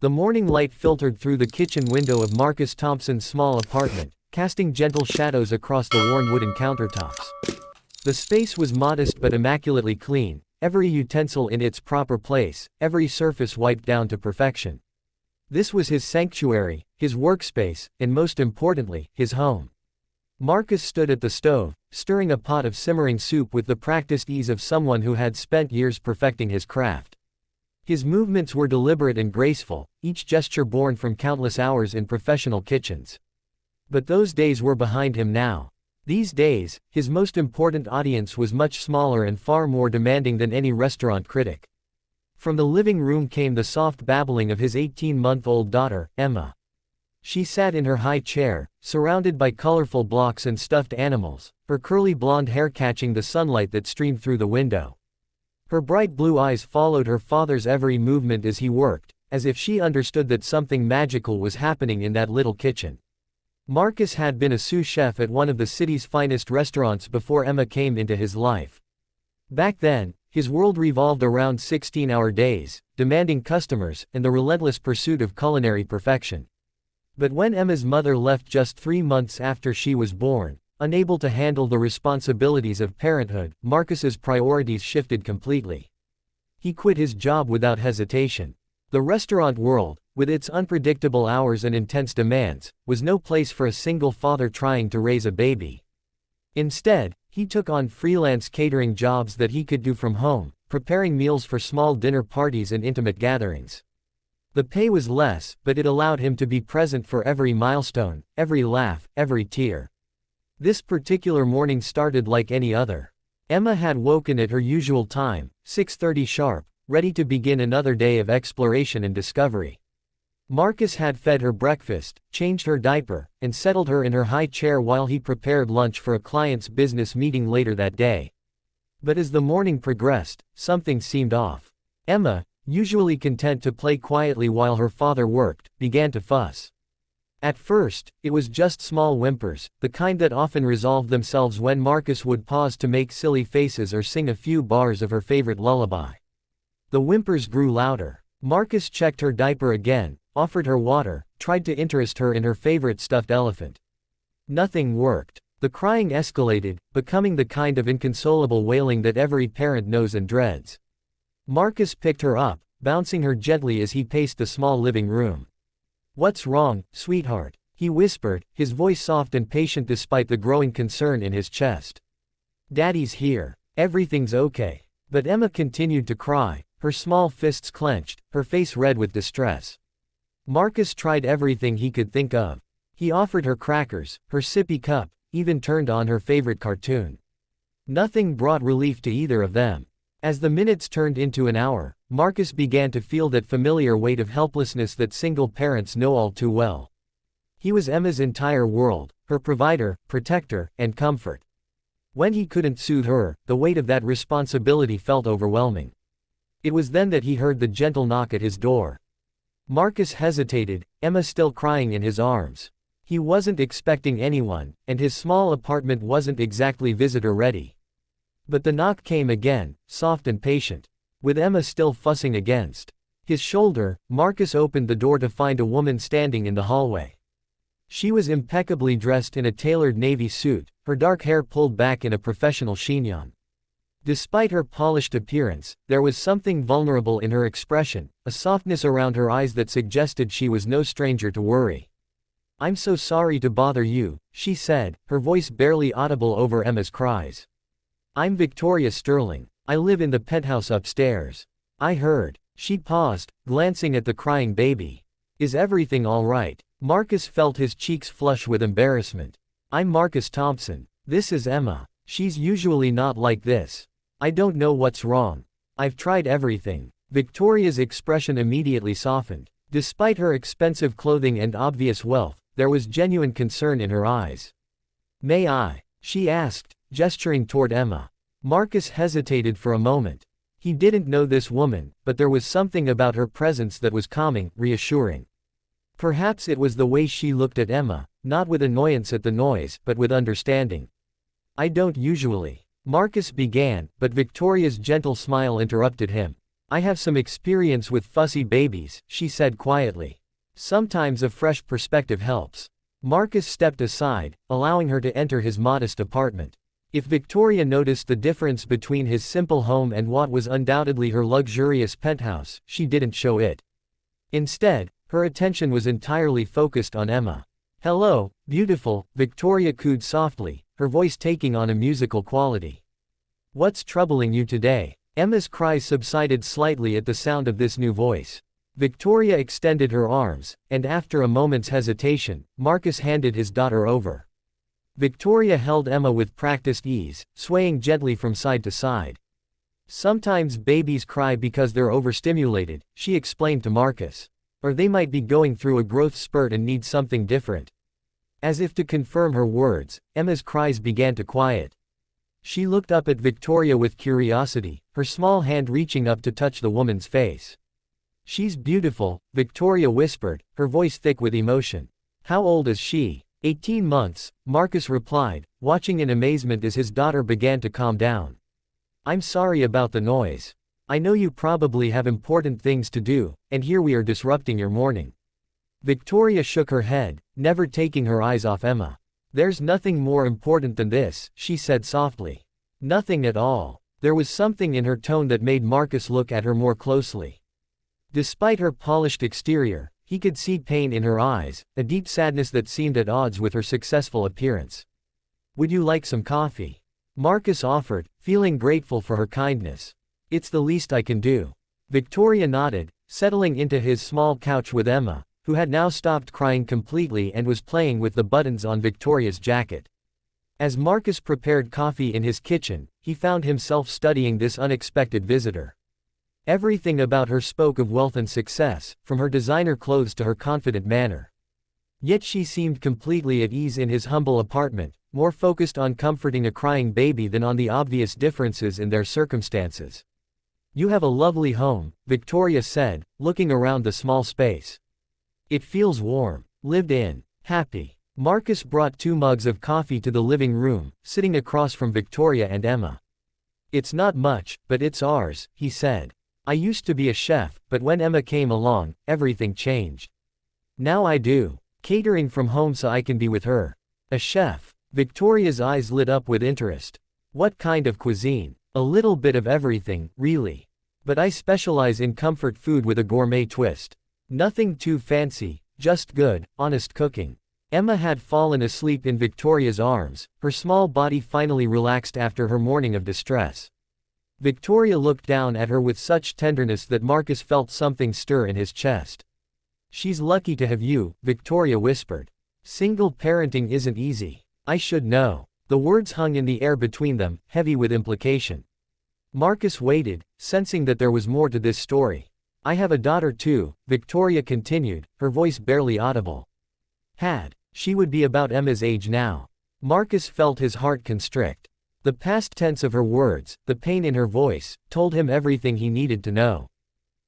The morning light filtered through the kitchen window of Marcus Thompson's small apartment, casting gentle shadows across the worn wooden countertops. The space was modest but immaculately clean, every utensil in its proper place, every surface wiped down to perfection. This was his sanctuary, his workspace, and most importantly, his home. Marcus stood at the stove, stirring a pot of simmering soup with the practiced ease of someone who had spent years perfecting his craft. His movements were deliberate and graceful, each gesture born from countless hours in professional kitchens. But those days were behind him now. These days, his most important audience was much smaller and far more demanding than any restaurant critic. From the living room came the soft babbling of his 18-month-old daughter, Emma. She sat in her high chair, surrounded by colorful blocks and stuffed animals, her curly blonde hair catching the sunlight that streamed through the window. Her bright blue eyes followed her father's every movement as he worked, as if she understood that something magical was happening in that little kitchen. Marcus had been a sous chef at one of the city's finest restaurants before Emma came into his life. Back then, his world revolved around 16-hour days, demanding customers, and the relentless pursuit of culinary perfection. But when Emma's mother left just 3 months after she was born, unable to handle the responsibilities of parenthood, Marcus's priorities shifted completely. He quit his job without hesitation. The restaurant world, with its unpredictable hours and intense demands, was no place for a single father trying to raise a baby. Instead, he took on freelance catering jobs that he could do from home, preparing meals for small dinner parties and intimate gatherings. The pay was less, but it allowed him to be present for every milestone, every laugh, every tear. This particular morning started like any other. Emma had woken at her usual time, 6:30 sharp, ready to begin another day of exploration and discovery. Marcus had fed her breakfast, changed her diaper, and settled her in her high chair while he prepared lunch for a client's business meeting later that day. But as the morning progressed, something seemed off. Emma, usually content to play quietly while her father worked, began to fuss. At first, it was just small whimpers, the kind that often resolved themselves when Marcus would pause to make silly faces or sing a few bars of her favorite lullaby. The whimpers grew louder. Marcus checked her diaper again, offered her water, tried to interest her in her favorite stuffed elephant. Nothing worked. The crying escalated, becoming the kind of inconsolable wailing that every parent knows and dreads. Marcus picked her up, bouncing her gently as he paced the small living room. "What's wrong, sweetheart?" he whispered, his voice soft and patient despite the growing concern in his chest. "Daddy's here. Everything's okay." But Emma continued to cry, her small fists clenched, her face red with distress. Marcus tried everything he could think of. He offered her crackers, her sippy cup, even turned on her favorite cartoon. Nothing brought relief to either of them. As the minutes turned into an hour, Marcus began to feel that familiar weight of helplessness that single parents know all too well. He was Emma's entire world, her provider, protector, and comfort. When he couldn't soothe her, the weight of that responsibility felt overwhelming. It was then that he heard the gentle knock at his door. Marcus hesitated, Emma still crying in his arms. He wasn't expecting anyone, and his small apartment wasn't exactly visitor-ready. But the knock came again, soft and patient. With Emma still fussing against his shoulder, Marcus opened the door to find a woman standing in the hallway. She was impeccably dressed in a tailored navy suit, her dark hair pulled back in a professional chignon. Despite her polished appearance, there was something vulnerable in her expression, a softness around her eyes that suggested she was no stranger to worry. "I'm so sorry to bother you," she said, her voice barely audible over Emma's cries. "I'm Victoria Sterling. I live in the penthouse upstairs. I heard." She paused, glancing at the crying baby. "Is everything all right?" Marcus felt his cheeks flush with embarrassment. "I'm Marcus Thompson. This is Emma. She's usually not like this. I don't know what's wrong. I've tried everything." Victoria's expression immediately softened. Despite her expensive clothing and obvious wealth, there was genuine concern in her eyes. "May I?" she asked, gesturing toward Emma. Marcus hesitated for a moment. He didn't know this woman, but there was something about her presence that was calming, reassuring. Perhaps it was the way she looked at Emma, not with annoyance at the noise, but with understanding. "I don't usually," Marcus began, but Victoria's gentle smile interrupted him. I have some experience with fussy babies, she said quietly. Sometimes a fresh perspective helps. Marcus stepped aside, allowing her to enter his modest apartment. If Victoria noticed the difference between his simple home and what was undoubtedly her luxurious penthouse, she didn't show it. Instead, her attention was entirely focused on Emma. "Hello, beautiful," Victoria cooed softly, her voice taking on a musical quality. "What's troubling you today?" Emma's cries subsided slightly at the sound of this new voice. Victoria extended her arms, and after a moment's hesitation, Marcus handed his daughter over. Victoria held Emma with practiced ease, swaying gently from side to side. "Sometimes babies cry because they're overstimulated," she explained to Marcus. "Or they might be going through a growth spurt and need something different." As if to confirm her words, Emma's cries began to quiet. She looked up at Victoria with curiosity, her small hand reaching up to touch the woman's face. "She's beautiful," Victoria whispered, her voice thick with emotion. "How old is she?" 18 months, Marcus replied, watching in amazement as his daughter began to calm down. "I'm sorry about the noise. I know you probably have important things to do, and here we are disrupting your morning." Victoria shook her head, never taking her eyes off Emma. "There's nothing more important than this," she said softly. "Nothing at all." There was something in her tone that made Marcus look at her more closely. Despite her polished exterior, he could see pain in her eyes, a deep sadness that seemed at odds with her successful appearance. "Would you like some coffee?" Marcus offered, feeling grateful for her kindness. "It's the least I can do." Victoria nodded, settling into his small couch with Emma, who had now stopped crying completely and was playing with the buttons on Victoria's jacket. As Marcus prepared coffee in his kitchen, he found himself studying this unexpected visitor. Everything about her spoke of wealth and success, from her designer clothes to her confident manner. Yet she seemed completely at ease in his humble apartment, more focused on comforting a crying baby than on the obvious differences in their circumstances. "You have a lovely home," Victoria said, looking around the small space. "It feels warm, lived in, happy." Marcus brought 2 mugs of coffee to the living room, sitting across from Victoria and Emma. "It's not much, but it's ours," he said. "I used to be a chef, but when Emma came along, everything changed. Now I do catering from home so I can be with her." "A chef?" Victoria's eyes lit up with interest. "What kind of cuisine?" "A little bit of everything, really. But I specialize in comfort food with a gourmet twist. Nothing too fancy, just good, honest cooking." Emma had fallen asleep in Victoria's arms, her small body finally relaxed after her morning of distress. Victoria looked down at her with such tenderness that Marcus felt something stir in his chest. "She's lucky to have you," Victoria whispered. "Single parenting isn't easy. I should know." The words hung in the air between them, heavy with implication. Marcus waited, sensing that there was more to this story. "I have a daughter too," Victoria continued, her voice barely audible. She would be about Emma's age now. Marcus felt his heart constrict. The past tense of her words, the pain in her voice, told him everything he needed to know.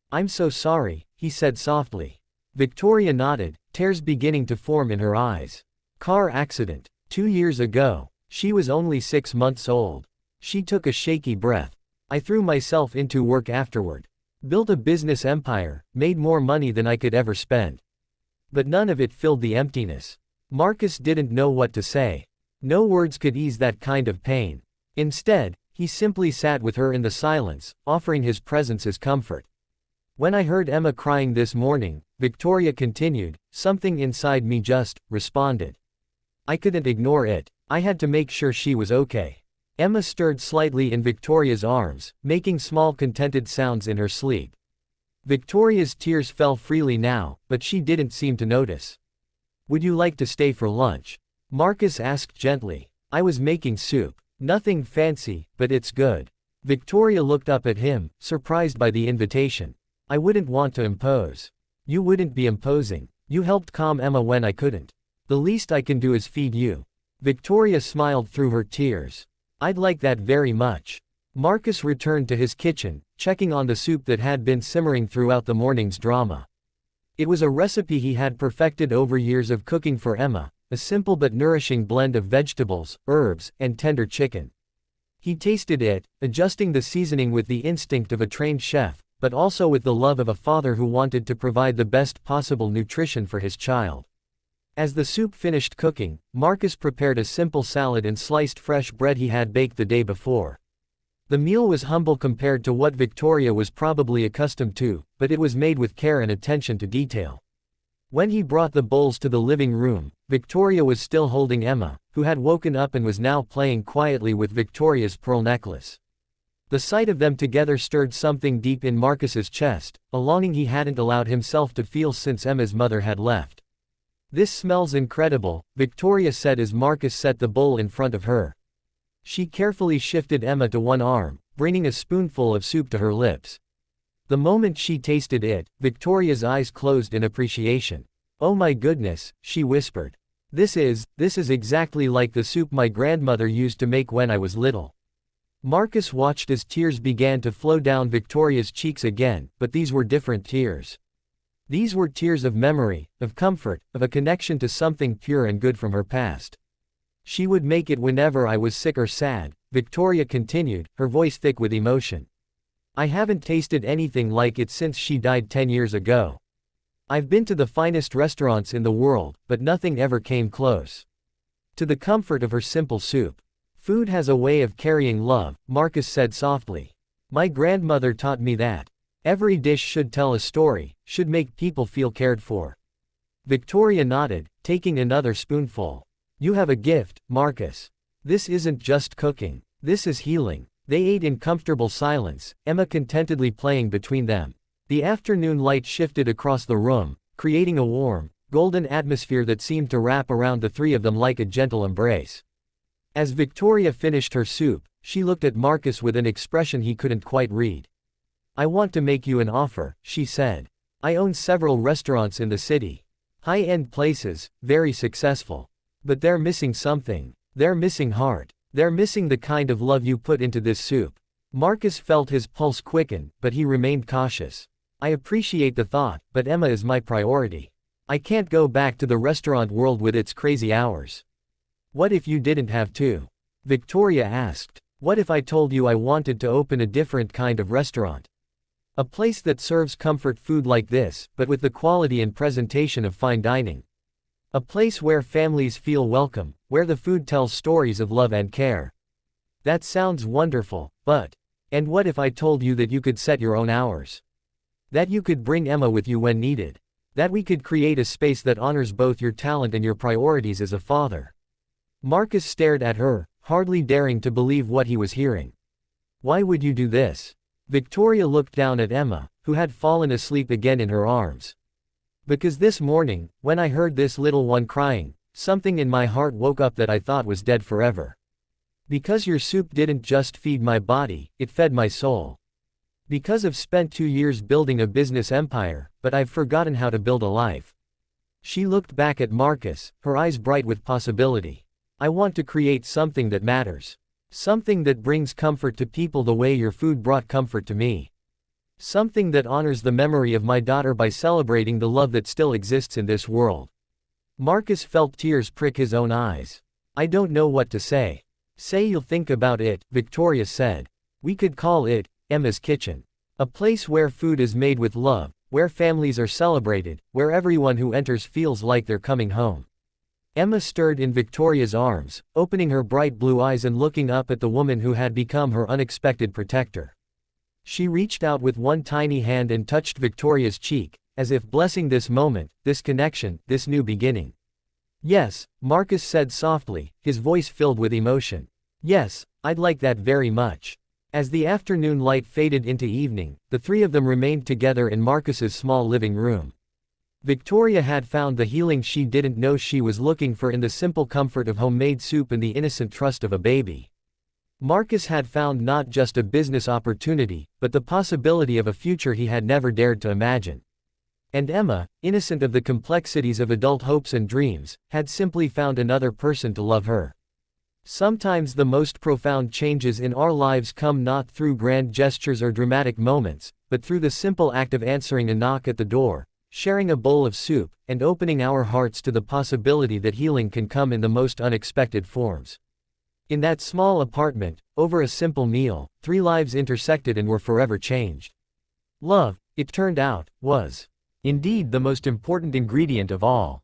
"I'm so sorry," he said softly. Victoria nodded, tears beginning to form in her eyes. "Car accident. 2 years ago. She was only 6 months old." She took a shaky breath. "I threw myself into work afterward. Built a business empire, made more money than I could ever spend. But none of it filled the emptiness." Marcus didn't know what to say. No words could ease that kind of pain. Instead, he simply sat with her in the silence, offering his presence as comfort. "When I heard Emma crying this morning," Victoria continued, "something inside me just responded. I couldn't ignore it. I had to make sure she was okay." Emma stirred slightly in Victoria's arms, making small contented sounds in her sleep. Victoria's tears fell freely now, but she didn't seem to notice. "Would you like to stay for lunch?" Marcus asked gently. "I was making soup. Nothing fancy, but it's good." Victoria looked up at him, surprised by the invitation. "I wouldn't want to impose." "You wouldn't be imposing. You helped calm Emma when I couldn't. The least I can do is feed you." Victoria smiled through her tears. "I'd like that very much." Marcus returned to his kitchen, checking on the soup that had been simmering throughout the morning's drama. It was a recipe he had perfected over years of cooking for Emma, a simple but nourishing blend of vegetables, herbs, and tender chicken. He tasted it, adjusting the seasoning with the instinct of a trained chef, but also with the love of a father who wanted to provide the best possible nutrition for his child. As the soup finished cooking, Marcus prepared a simple salad and sliced fresh bread he had baked the day before. The meal was humble compared to what Victoria was probably accustomed to, but it was made with care and attention to detail. When he brought the bowls to the living room, Victoria was still holding Emma, who had woken up and was now playing quietly with Victoria's pearl necklace. The sight of them together stirred something deep in Marcus's chest, a longing he hadn't allowed himself to feel since Emma's mother had left. "This smells incredible," Victoria said as Marcus set the bowl in front of her. She carefully shifted Emma to one arm, bringing a spoonful of soup to her lips. The moment she tasted it, Victoria's eyes closed in appreciation. "Oh my goodness," she whispered. This is exactly like the soup my grandmother used to make when I was little." Marcus watched as tears began to flow down Victoria's cheeks again, but these were different tears. These were tears of memory, of comfort, of a connection to something pure and good from her past. "She would make it whenever I was sick or sad," Victoria continued, her voice thick with emotion. "I haven't tasted anything like it since she died 10 years ago. I've been to the finest restaurants in the world, but nothing ever came close to the comfort of her simple soup." "Food has a way of carrying love," Marcus said softly. "My grandmother taught me that. Every dish should tell a story, should make people feel cared for." Victoria nodded, taking another spoonful. "You have a gift, Marcus. This isn't just cooking. This is healing." They ate in comfortable silence, Emma contentedly playing between them. The afternoon light shifted across the room, creating a warm, golden atmosphere that seemed to wrap around the three of them like a gentle embrace. As Victoria finished her soup, she looked at Marcus with an expression he couldn't quite read. "I want to make you an offer," she said. "I own several restaurants in the city. High-end places, very successful. But they're missing something. They're missing heart. They're missing the kind of love you put into this soup." Marcus felt his pulse quicken, but he remained cautious. "I appreciate the thought, but Emma is my priority. I can't go back to the restaurant world with its crazy hours." "What if you didn't have to?" Victoria asked. "What if I told you I wanted to open a different kind of restaurant? A place that serves comfort food like this, but with the quality and presentation of fine dining. A place where families feel welcome, where the food tells stories of love and care." "That sounds wonderful, but..." "And what if I told you that you could set your own hours? That you could bring Emma with you when needed? That we could create a space that honors both your talent and your priorities as a father?" Marcus stared at her, hardly daring to believe what he was hearing. "Why would you do this?" Victoria looked down at Emma, who had fallen asleep again in her arms. "Because this morning, when I heard this little one crying, something in my heart woke up that I thought was dead forever. Because your soup didn't just feed my body, it fed my soul. Because I've spent 2 years building a business empire, but I've forgotten how to build a life." She looked back at Marcus, her eyes bright with possibility. "I want to create something that matters. Something that brings comfort to people the way your food brought comfort to me. Something that honors the memory of my daughter by celebrating the love that still exists in this world." Marcus felt tears prick his own eyes. "I don't know what to say." "Say you'll think about it," Victoria said. "We could call it, Emma's Kitchen. A place where food is made with love, where families are celebrated, where everyone who enters feels like they're coming home." Emma stirred in Victoria's arms, opening her bright blue eyes and looking up at the woman who had become her unexpected protector. She reached out with one tiny hand and touched Victoria's cheek, as if blessing this moment, this connection, this new beginning. "Yes," Marcus said softly, his voice filled with emotion. "Yes, I'd like that very much." As the afternoon light faded into evening, the three of them remained together in Marcus's small living room. Victoria had found the healing she didn't know she was looking for in the simple comfort of homemade soup and the innocent trust of a baby. Marcus had found not just a business opportunity, but the possibility of a future he had never dared to imagine. And Emma, innocent of the complexities of adult hopes and dreams, had simply found another person to love her. Sometimes the most profound changes in our lives come not through grand gestures or dramatic moments, but through the simple act of answering a knock at the door, sharing a bowl of soup, and opening our hearts to the possibility that healing can come in the most unexpected forms. In that small apartment, over a simple meal, 3 lives intersected and were forever changed. Love, it turned out, was indeed the most important ingredient of all.